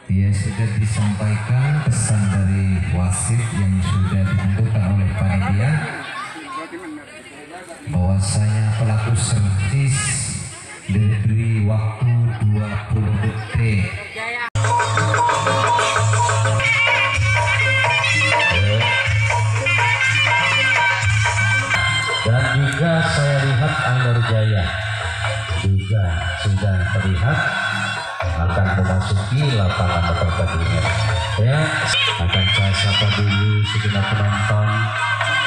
Ya, sudah disampaikan pesan dari wasit yang sudah ditentukan oleh panitia bahwasanya pelaku servis diberi waktu 20 detik. Dan juga saya lihat Ainur Jaya juga sudah terlihat akan memasuki lapangan pertandingan. Ya, akan saya sapa dulu segenap penonton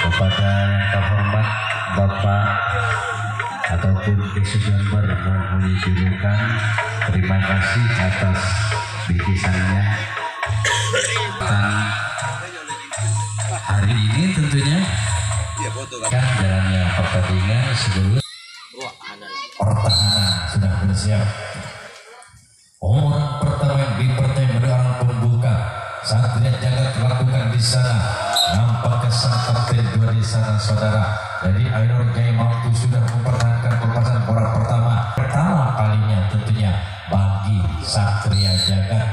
kepada yang terhormat Bapak ataupun Kesujamber mohon dijulukan. Terima kasih atas bingkisannya. Dan hari ini tentunya kan jalannya pertandingan sebelum pertahanan sudah bersiap. Orang pertama yang dipertandingkan orang pembuka Satria Jagat lakukan di sana. Nampak kesan kapten 2 di sana saudara. Jadi Ainur Jaya mampu sudah mempertahankan perpasan orang pertama kalinya tentunya bagi Satria Jagat.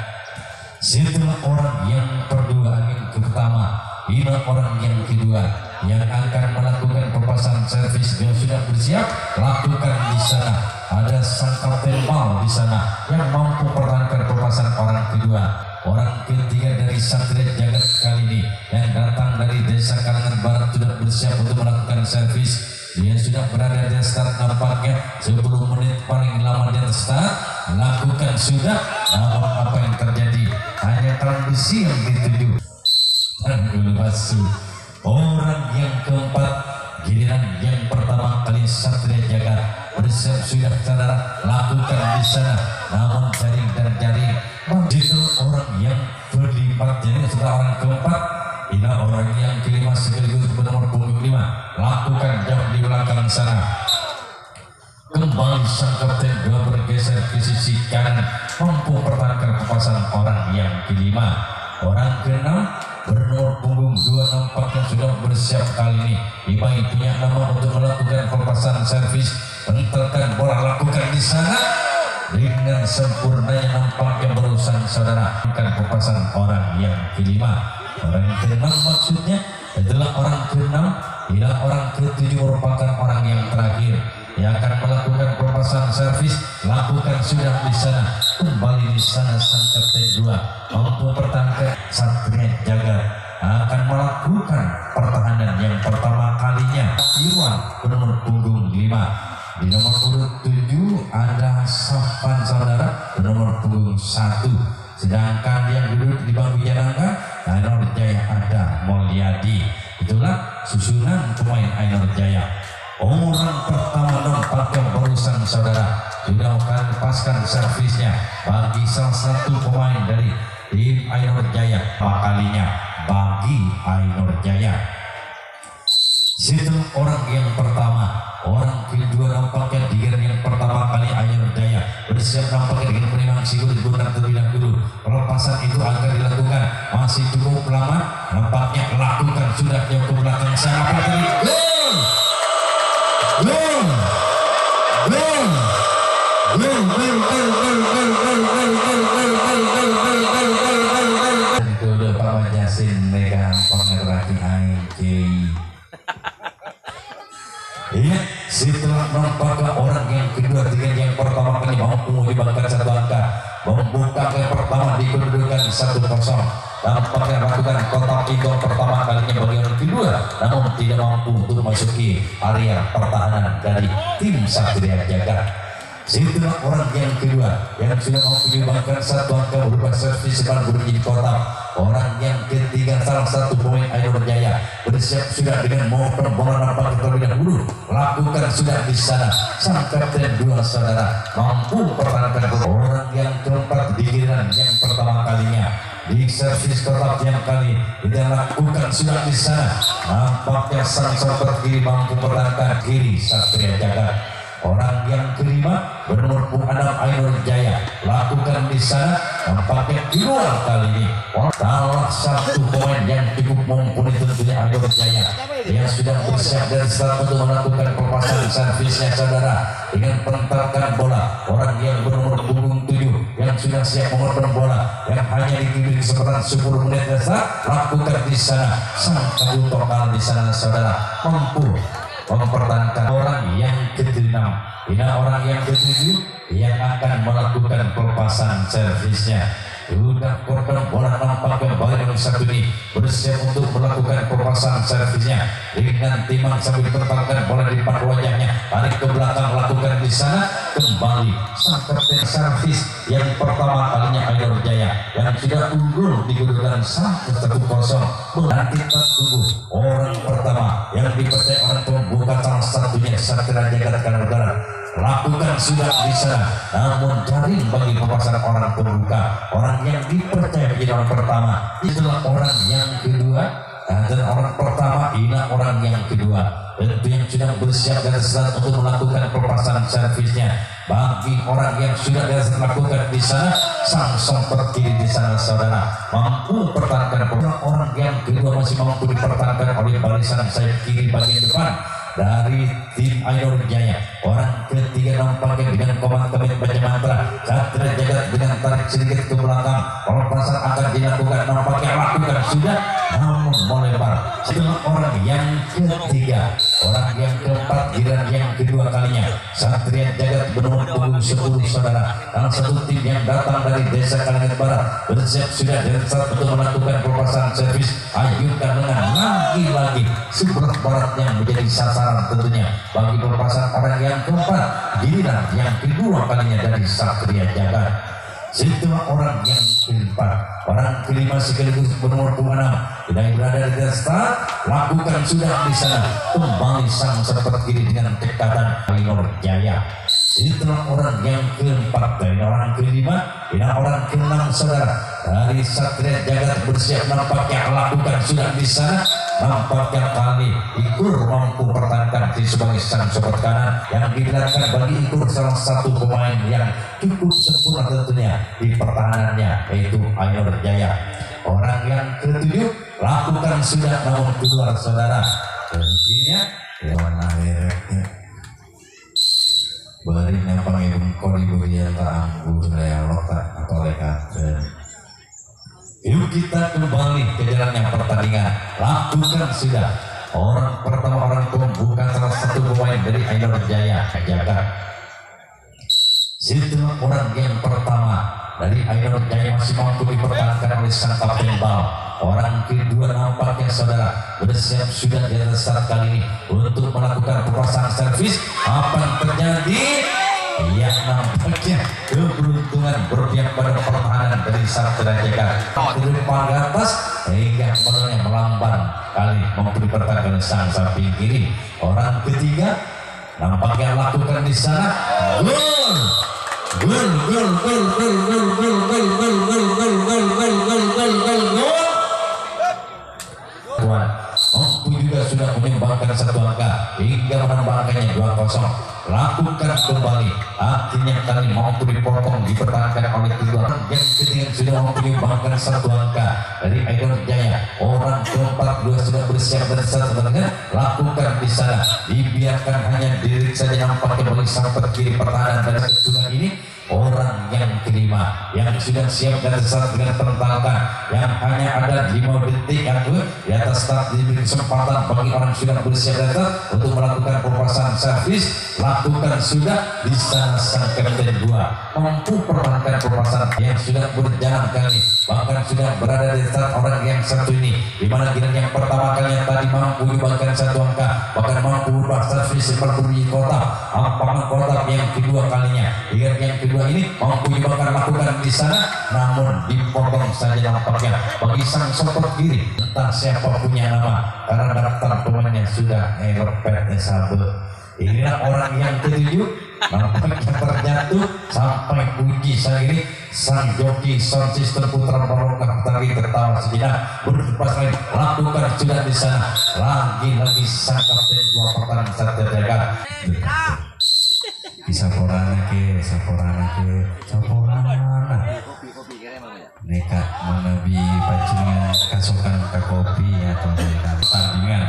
Setelah orang yang kedua angin pertama, ini orang yang kedua yang akan melakukan perpasan servis yang sudah bersiap lakukan di sana. Ada sang kapten Mal di sana yang mampu pertahankan perpasan orang kedua. Orang ketiga dari Satria Jagat kali ini yang datang dari Desa Kalangan Barat sudah bersiap untuk melakukan servis. Dia sudah berada di start nampaknya 10 menit paling lama di start lakukan sudah. Namun apa yang terjadi hanya transisi yang dituju dan masuk orang yang keempat giliran yang pertama kali Satria Jagat bersiap sudah saudara lakukan di sana. Namun jaring dan jaring begitu orang yang berlipat jadi setelah orang keempat ini orang yang kelima sekaligus nomor punggung 5 lakukan jauh di belakang sana. Kembali sang kapten 2 bergeser ke sisi kanan mampu pertahankan kepasan orang yang kelima. Orang keenam bernomor punggung 2 nampaknya sudah bersiap kali ini. Ibai punya nama untuk melakukan perpasan servis. Pentelkan bola lakukan di sana dengan sempurnanya nampaknya berusaha saudara akan perpasan orang yang kelima. Orang yang keenam maksudnya adalah orang keenam. Bila orang ketujuh merupakan orang yang terakhir yang akan melakukan perpasan servis lakukan sudah di sana. Kembali di sana sang kapten 2 mampu pertahankan Satria Jagat akan melakukan pertahanan yang pertama kalinya. Irwan nomor punggung 5 di nomor urut 7 ada Safan saudara nomor punggung 1. Sedangkan yang duduk di bangku cadangan Ainur Jaya ada Mulyadi. Itulah susunan pemain Ainur Jaya. Orang pertama nampaknya barusan saudara sudah akan lepaskan servisnya bagi salah satu pemain dari tim Ainur Jaya kalinya bagi Ainur Jaya. Setelah orang yang pertama, orang kedua nampaknya di giliran yang pertama kali Ainur Jaya bersiap nampaknya dengan penimbangan sigur dibutuhkan terlebih dahulu. Pelepasan itu akan dilakukan masih cukup lama nampaknya lakukan sudah jauh ke belakang sana. Apa tadi? Tentu Pak Jasin megang pengeraki Aiki. Iya, setelah nampaknya orang yang kedua dengan yang pertama kali mampu menyumbangkan 1 angka, membuka yang pertama di kedudukan 1-0. Nampaknya lakukan kotak itu pertama kalinya bagi orang kedua, namun tidak mampu untuk memasuki area pertahanan dari tim Satria Jagat. Setelah orang yang kedua yang sudah mampu menyumbangkan 1 angka berupa servis sepan berbunyi kotak. Orang yang ketiga salah satu pemain Ainur Jaya bersiap sudah dengan memotong bola nampak terlebih dahulu lakukan sudah di sana. Sang kapten 2 saudara mampu pertahankan orang yang keempat di giliran yang pertama kalinya di servis kotak yang kali tidak lakukan sudah di sana. Nampaknya sang sobat kiri mampu pertahankan kiri Satria Jagat. Orang yang kelima bernomor punggung 6 Ainur Jaya lakukan di sana nampaknya di luar kali ini. Salah satu pemain yang cukup mumpuni tentunya Ainur Jaya yang sudah bersiap dari start untuk melakukan perpasan servisnya saudara dengan pentarkan bola. Orang yang bernomor punggung 7 yang yang sudah siap mengorban bola yang hanya diberi kesempatan 10 menit dasar lakukan di sana. Sang kabut tokal di sana saudara mampu mempertahankan orang yang ke-6 orang yang ke-7 yang akan melakukan pelepasan servisnya. Sudah korban bola nampak kembali nomor 1 ini bersiap untuk melakukan pelepasan servisnya dengan timang sambil tertangkan bola di depan wajahnya, tarik ke belakang lakukan di sana kembali sang kapten servis yang pertama kalinya Ainur Jaya yang sudah unggul di kedudukan 1-0. Nanti kita tunggu orang pertama yang dipercaya orang pembuka salah satunya Satria Jagat Kanagara lakukan sudah di sana, namun jaring bagi pemasaran orang pembuka, orang yang dipercaya menjadi orang pertama itulah orang yang kedua, dan orang pertama inilah orang yang kedua tentu yang sudah bersiap dan siap untuk melakukan pelepasan servisnya. Bagi orang yang sudah dilakukan di sana, sang songper kiri di sana saudara mampu pertahankan. Orang yang kedua masih mampu dipertahankan oleh barisan sayap kiri bagian depan dari tim Ainur Jaya. Orang ketiga nampaknya dengan komandan baca mantra Satria Jagat dengan tarik sedikit ke belakang, pelepasan akan dilakukan nampaknya lakukan sudah namun melebar. Setelah orang yang ketiga, orang yang keempat giliran yang kedua kalinya Satria Jagat bernomor punggung 10 saudara, salah satu tim yang datang dari desa Kalangan Barat bersiap sudah diresap untuk melakukan pelepasan servis. Ajukan dengan lagi-lagi sebelah barat yang menjadi sasaran tentunya bagi pelepasan orang yang keempat giliran yang kedua kalinya dari Satria Jagat. Setelah orang yang keempat, orang kelima sekaligus bernomor 26 yang berada di desa lakukan sudah di sana kembali sang serpet kiri dengan tekatan Ainur Jaya. Setelah orang yang keempat dan orang kelima dan orang ke-6 saudara dari Satria Jagat bersiap nampaknya lakukan sudah di sana. Nampaknya kali Ikur mampu pertahankan di sebagai sang sobat kanan yang dibiarkan bagi Ikur salah satu pemain yang cukup sempurna tentunya di pertahanannya yaitu Ainur Jaya. Orang yang ke-7 lakukan sudah namun keluar saudara. Tentunya warna mereknya bari nempang ibung kori berian taanggu lea lotak atau lekaten. Yuk kita kembali ke jalan yang pertandingan. Lakukan sudah orang pertama orang pembuka salah satu pemain dari Ainur Jaya Jagat. Setelah orang yang pertama dari Ainur Jaya masih mampu dipertahankan oleh sang kapten Bal. Orang kedua nampaknya saudara bersiap sudah di atas saat kali ini untuk melakukan pelepasan servis. Apa yang terjadi? Ya nampaknya keberuntungan berpihak pada pertahanan dari Satria Jagat dari depan ke atas hingga bolanya melamban kali mampu dipertahankan sang samping kiri. Orang ketiga nampaknya lakukan di sana gol. Mampu juga sudah menyumbangkan satu angka hingga menambahkannya 2-0. Lakukan kembali artinya kali mampu dipotong dipertahankan oleh kedua. Yang ketiga sudah mampu menyumbangkan satu angka dari Ainur Jaya. Orang keempat dua sudah bersiap dan satu dengan lakukan di sana dibiarkan hanya diri saja nampaknya bagi sampai kiri pertahanan dari ketujuh ini. Orang yang kelima yang sudah siap dan sesaat dengan pertahanan yang hanya ada 5 detik yang di atas start diberi kesempatan bagi orang sudah bersiap dan untuk melakukan pelepasan servis. Lakukan sudah di sana sang kapten 2 mampu pertahankan pelepasan yang sudah berjalan kali bahkan sudah berada di start orang yang satu ini di mana giliran yang pertama kali yang tadi mampu dibagikan satu angka bahkan mampu berubah servis seperti kotak lapangan kotak yang kedua kalinya giliran yang kedua ini mampu dibakar lakukan di sana namun dipotong saja nampaknya bagi sang sopot kiri entah siapa punya nama karena daftar pemainnya sudah ngelepet sahabat. Inilah orang yang ketujuh nampaknya terjatuh sampai puji sang ini sang joki sound system putra Barokah tadi tertawa sejenak berlepas lagi lakukan sudah di sana lagi sang kapten 2 pertahanan Satria Jagat. Saporana nekat menabi pancingan kasokan ke kopi atau pertandingan.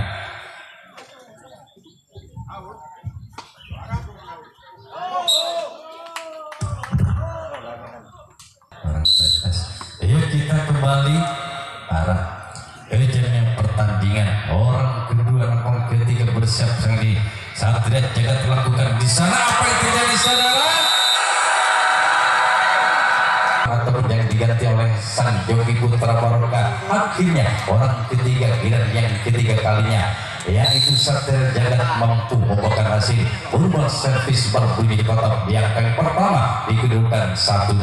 Satria Jagat melakukan di sana. Apa yang terjadi saudara? Atau yang diganti oleh sang joki Putra Barokah. Akhirnya orang ketiga giliran yang ketiga kalinya, yaitu Satria Jagat mampu membawakan hasil berubah servis berbunyi kotak yang pertama di kedudukan 1-2.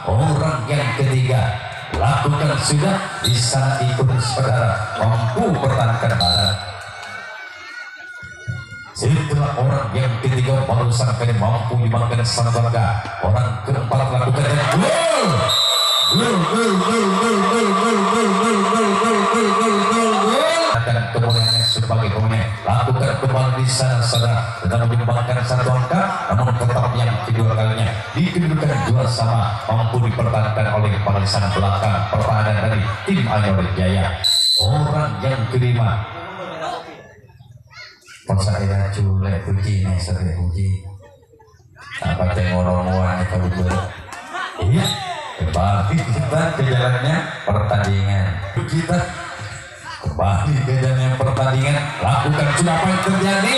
Orang yang ketiga lakukan sudah di sana ikut saudara mampu pertahankan badan. Setelah orang yang ketiga baru sampai mampu dimakan sang warga, orang keempat lakukan dan akan kemudian sebagai pemain lakukan kembali di sana saudara dengan menyumbangkan satu angka, namun tetap yang kedua kalinya di kedudukan 2 sama mampu dipertahankan oleh barisan belakang pertahanan dari tim Ainur Jaya. Orang yang kelima saya culek puji nih sering puji apa tengok-tengok kalau iya kembali kita ke jalannya pertandingan kita kembali ke jalannya pertandingan lakukan sudah apa yang terjadi.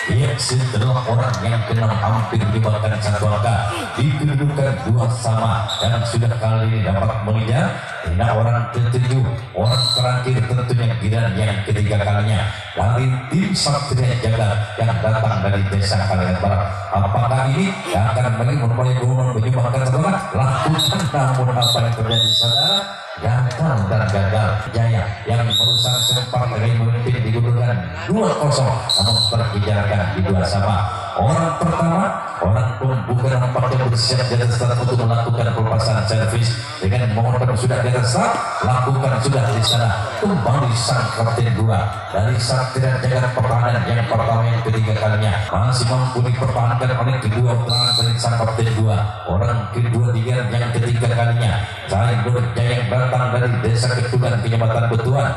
Iya, setelah orang yang keenam hampir dimakan satu angka di kedudukan 2 sama dan sudah kali ini dapat mengejar. Nah, orang ketujuh, orang terakhir tentunya giliran yang ketiga kalinya dari tim Satria Jagat yang datang dari desa Kalian Barat. Apakah ini akan menyumbangkan saudara? Lakukan, namun apa yang terjadi saudara? Gagal dan gagal. Jaya yang berusaha sempat dari memimpin di kedudukan 2-0 namun terkejarkan di 2 sama. Orang pertama, orang pembuka nampaknya bersiap di atas start untuk melakukan pelepasan servis dengan momentum sudah di atas start, lakukan sudah di sana. Kembali sang kapten 2 dari Satria Jagat pertahanan yang pertama yang ketiga kalinya masih mampu dipertahankan oleh kedua pertahanan dari sang kapten 2. Orang kedua dia yang ketiga kalinya Ainur Jaya yang datang dari desa Ketugan Kecamatan Betuan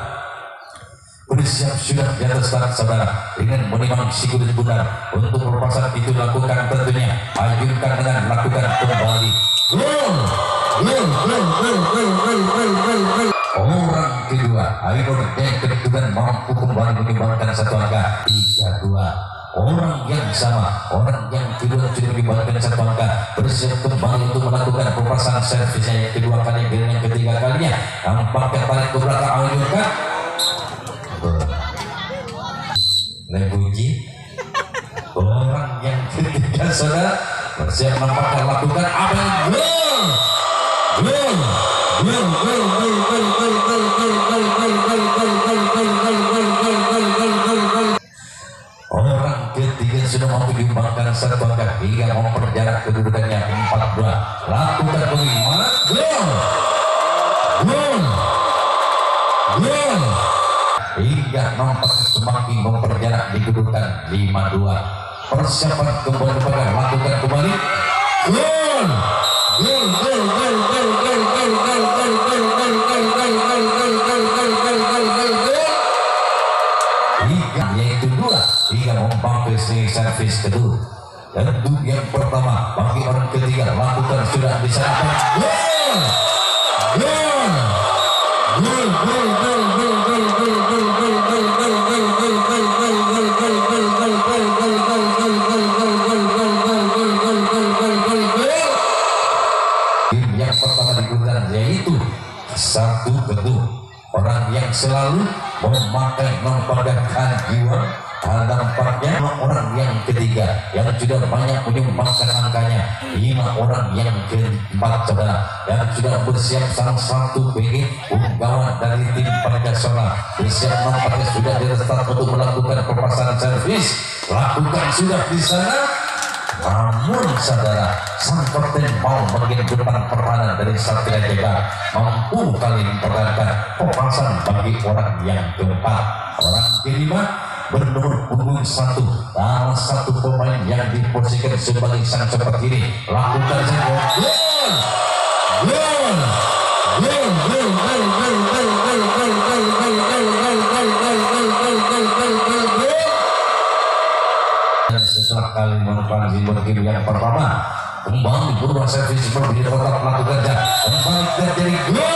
bersiap sudah di atas start saudara dengan menimang si kulit bundar untuk pelepasan itu lakukan tentunya ajukan dengan lakukan kembali gol. Orang kedua Ainur Jaya Ketugan mampu kembali menyumbangkan satu angka 3-2. Orang yang sama, orang yang kedua sudah dibalikkan satu angka bersiap kembali untuk melakukan pelepasan servisnya yang kedua kali dan yang ketiga kalinya nampaknya tarik ke belakang Ainur Lebuji. Orang yang ketiga saudara bersiap nampaknya lakukan apa yang orang ketiga sudah mampu diumbangkan satu angka hingga memperjarak kedudukannya 4-2. Lakukan bagaimana gol hingga nampak semakin memperjarak di kedudukan 5-2. Persiapan kembali pegang lakukan kembali gol yaitu 2 hingga membantu servis kedua. Dan yang pertama bagi orang ketiga lakukan sudah diserahkan yang pertama digunakan yaitu 1-2. Orang yang selalu memakai memperdagangkan jiwa nampaknya orang yang ketiga yang sudah banyak menyumbangkan angkanya 5 orang yang keempat saudara yang sudah bersiap salah satu PG penggawan dari tim Pancasila bersiap nampaknya sudah direstart untuk melakukan pelepasan servis lakukan sudah di sana. Namun saudara sang kapten mau bagian depan pertahanan dari Satria Jagat mampu kali mempertahankan pelepasan bagi orang yang keempat. Orang kelima bernomor punggung 1 salah satu pemain yang diposisikan sebagai sang cepat kiri lakukan dan setelah kali menekan game yang pertama kembali berubah servis berbeda kotak melakukan kembali terjadi gol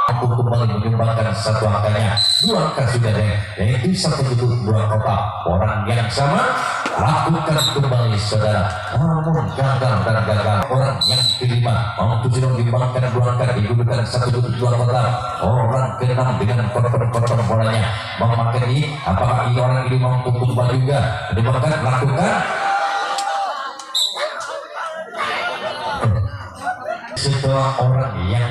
aku kembali menyumbangkan satu angkanya, 2 angka sudah ada, yaitu 1 dua kotak. Orang yang sama lakukan kembali saudara, namun gagal dan gagal. Orang yang kelima mampu sudah menyumbangkan 2 angka, digunakan 1 dua kotak. Orang keenam dengan korban bolanya memakai, apakah orang ini mampu kembali juga menyumbangkan, lakukan. Setelah orang yang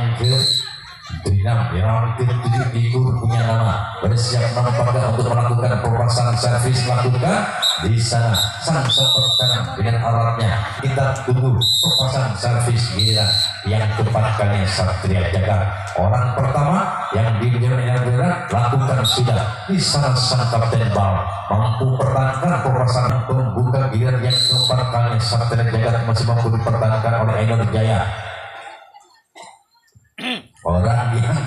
yang ke-7 dikur punya nama bersiap nampaknya untuk melakukan pemasangan servis, lakukan di sana sang sopir kanan dengan alatnya. Kita tunggu pemasangan servis giliran yang keempat kali Satria Jagat. Orang pertama yang dibimbing lakukan sudah di sana sang kapten bal mampu pertahankan pemasangan pembuka giliran yang keempat kali Satria Jagat masih mampu dipertahankan oleh Ainur Jaya. Orang yang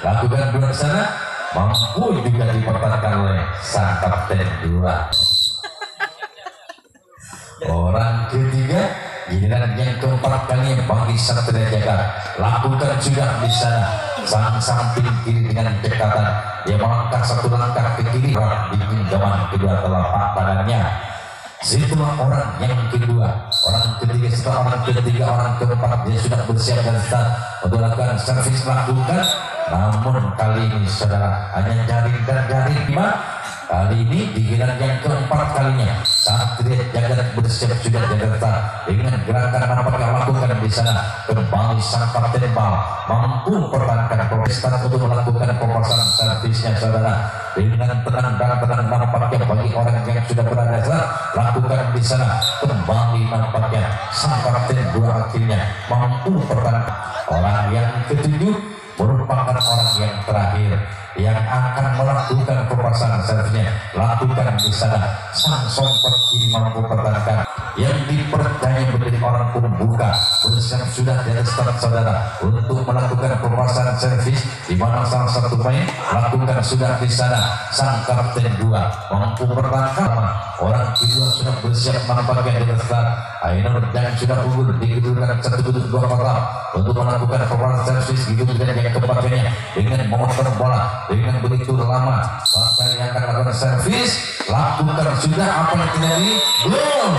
lakukan dua sana mampu juga dipertahankan oleh sang kapten 2. Orang ketiga giliran yang keempat kali bagi Satria Jagat lakukan sudah di sana sang samping kiri dengan dekatan, dia melangkah 1 langkah ke kiri di genggaman kedua telapak tangannya. Setelah orang yang kedua, orang ketiga, setelah orang ketiga, orang keempat dia sudah bersiap dan start untuk lakukan servis, lakukan. Namun kali ini saudara hanya jaring dan jaring 5. Kali ini di giliran yang keempat kalinya Satria Jagat bersiap sudah Jakarta dengan gerakan nampaknya lakukan di sana kembali sang kapten bal mampu pertahankan proses untuk melakukan pemasangan servisnya saudara dengan tenang dan tenang nampaknya bagi orang yang sudah berada lakukan di sana kembali nampaknya sang kapten 2 akhirnya mampu pertahankan. Orang yang ke-7 merupakan orang yang terakhir yang akan melakukan pemasangan servisnya, lakukan di sana sang sopir kiri mampu pertahankan yang dipercaya menjadi orang pembuka bersiap sudah di atas start saudara untuk melakukan pemasangan servis, di mana salah satu pemain lakukan sudah di sana sang kapten 2 mampu pertahankan. Orang kedua sudah bersiap nampaknya di atas start. Ainur dan sudah unggul dikedudukan 1 dua kotak untuk melakukan pemasangan servis gitu dengan yang keempatnya dengan memutar bola dengan begitu lama maka yang akan melakukan servis, lakukan sudah apa yang terjadi, gol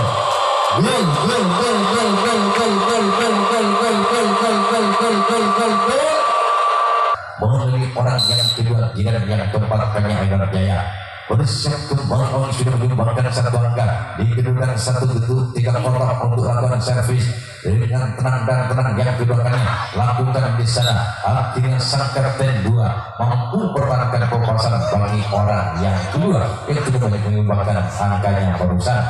melalui orang yang kedua giliran yang keempat kami Ainur Jaya bersiap kembali orang sudah menyumbangkan 1 angka dikedudukan 1 3 kotak untuk lakukan servis dengan tenang dan tenang yang kedua kalinya lakukan di sana. Akhirnya sang kapten 2 mampu pertahankan pemasangan bagi orang yang kedua yang tidak banyak menyumbangkan angkanya barusan.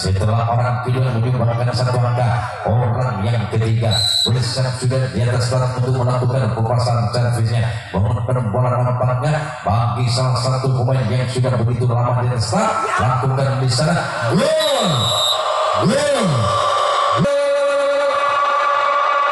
Setelah orang kedua menyumbangkan 1 angka, orang yang ketiga bersiap sudah di atas start untuk melakukan pemasangan servisnya, menggunakan bola nampaknya bagi salah satu pemain yang sudah begitu lama di atas start, lakukan di sana gol.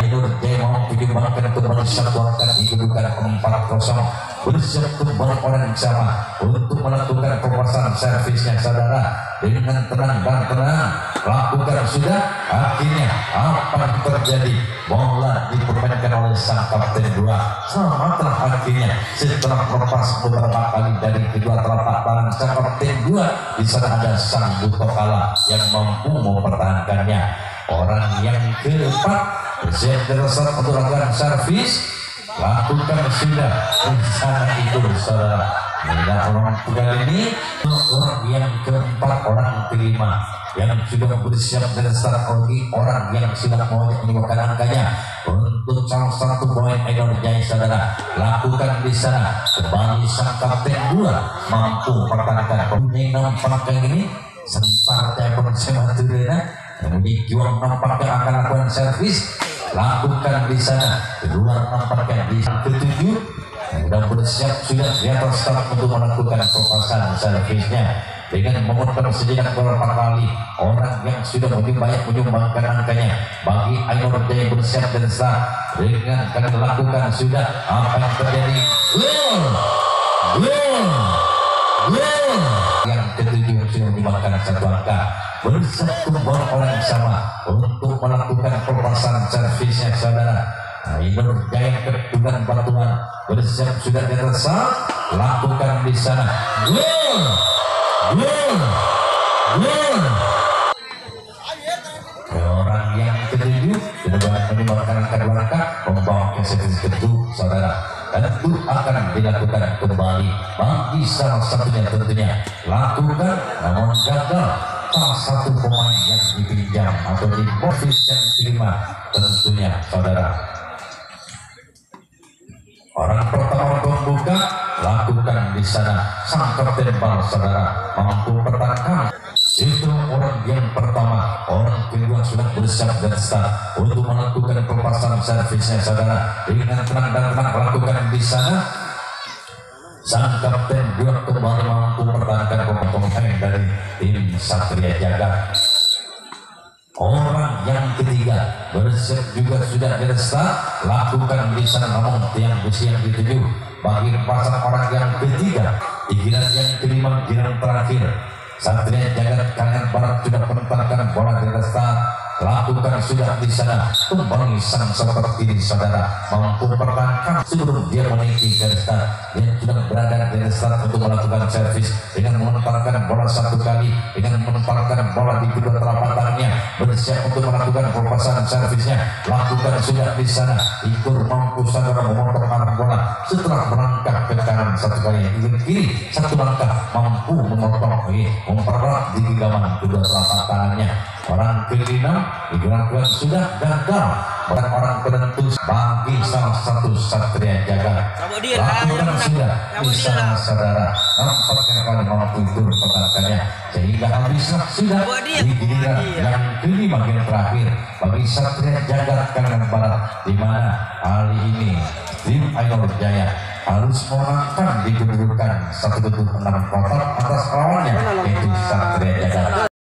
Ainur Jaya mau menyumbangkan kembali 1 angka dikedudukan 4-0 bersiap kembali orang yang sama untuk melakukan pemasangan servisnya saudara dengan tenang dan tenang lakukan sudah. Akhirnya apa yang terjadi, bola dipermainkan oleh sang kapten 2 selamatlah akhirnya setelah melepas beberapa kali dari kedua telapak tangan sang kapten 2. Di sana ada sang Butokala yang mampu mempertahankannya. Orang yang keempat bersiap untuk lakukan servis, lakukan sudah di sana itu saudara. Orang kali ini orang yang keempat, orang kelima yang sudah bersiap dan strategi, orang yang sudah mau menyumbangkan angkanya untuk salah satu poin Ainur Jaya saudara, lakukan di sana kembali sang kapten 2 mampu pertahankan pemain nampaknya ini sebentar saya bersama Turena kemudian juang nampaknya akan lakukan servis, lakukan di sana kedua nampaknya di ke-7 sudah bersiap sudah di atas start untuk melakukan pemasangan servisnya dengan memutar sejenak beberapa kali. Orang yang sudah lebih banyak menyumbangkan angkanya bagi Ainur Jaya bersiap dan start dengan akan melakukan sudah apa yang terjadi, yang ke-7 sudah menyumbangkan 1 angka bersiap kembali orang yang sama untuk melakukan pemasangan servisnya saudara Ainur Jaya Ketungan Batuan bersiap sudah di atas, lakukan di sana. Gol. Orang yang ketujuh sudah menyumbangkan kedua langkah membawa ke servis kedua saudara. Tentu akan dilakukan kembali bagi salah satunya tentunya lakukan, namun gagal salah satu pemain yang dipinjam atau di posisi yang kelima tentunya saudara. Orang pertama pembuka lakukan di sana, sang kapten bal saudara mampu pertahankan. Itu orang yang pertama, orang kedua sudah bersiap dan start untuk melakukan pelepasan servisnya saudara. Dengan tenang dan tenang lakukan di sana. Sang kapten juga kembali mampu pertahankan pemain dari tim Satria Jagat. Orang yang ketiga bersiap juga sudah di start, lakukan di sana, namun yang yang dituju bagi pasang orang yang ketiga di giliran yang kelima, giliran terakhir. Satria Jagat kanan barat sudah menempatkan bola di start, lakukan sudah di sana, kembali sang seperti ini saudara mampu pertahankan sebelum dia meninggi ke start. Dia sudah berada di start untuk melakukan servis dengan menempatkan bola satu kali, dengan menempatkan bola di kedua telapak tangannya, bersiap untuk melakukan pelepasan servisnya, lakukan sudah di sana. Ikur mampu saudara memotong arah bola setelah melangkah ke kanan satu kali, ke kiri satu langkah mampu memotong mempererat di genggaman kedua telapak tangannya. Orang kelima digunakan sudah gagal, orang penentu bagi salah satu Satria Jagat. Lakukan sudah bisa saudara, nampaknya kali mampu itu pertahankannya sehingga habislah sudah di giliran yang kelima yang terakhir bagi Satria Jagat kanan barat, di mana kali ini tim Ainur Jaya harus menangkan di kedudukan 1-6 kotak atas lawannya yaitu Satria Jagat.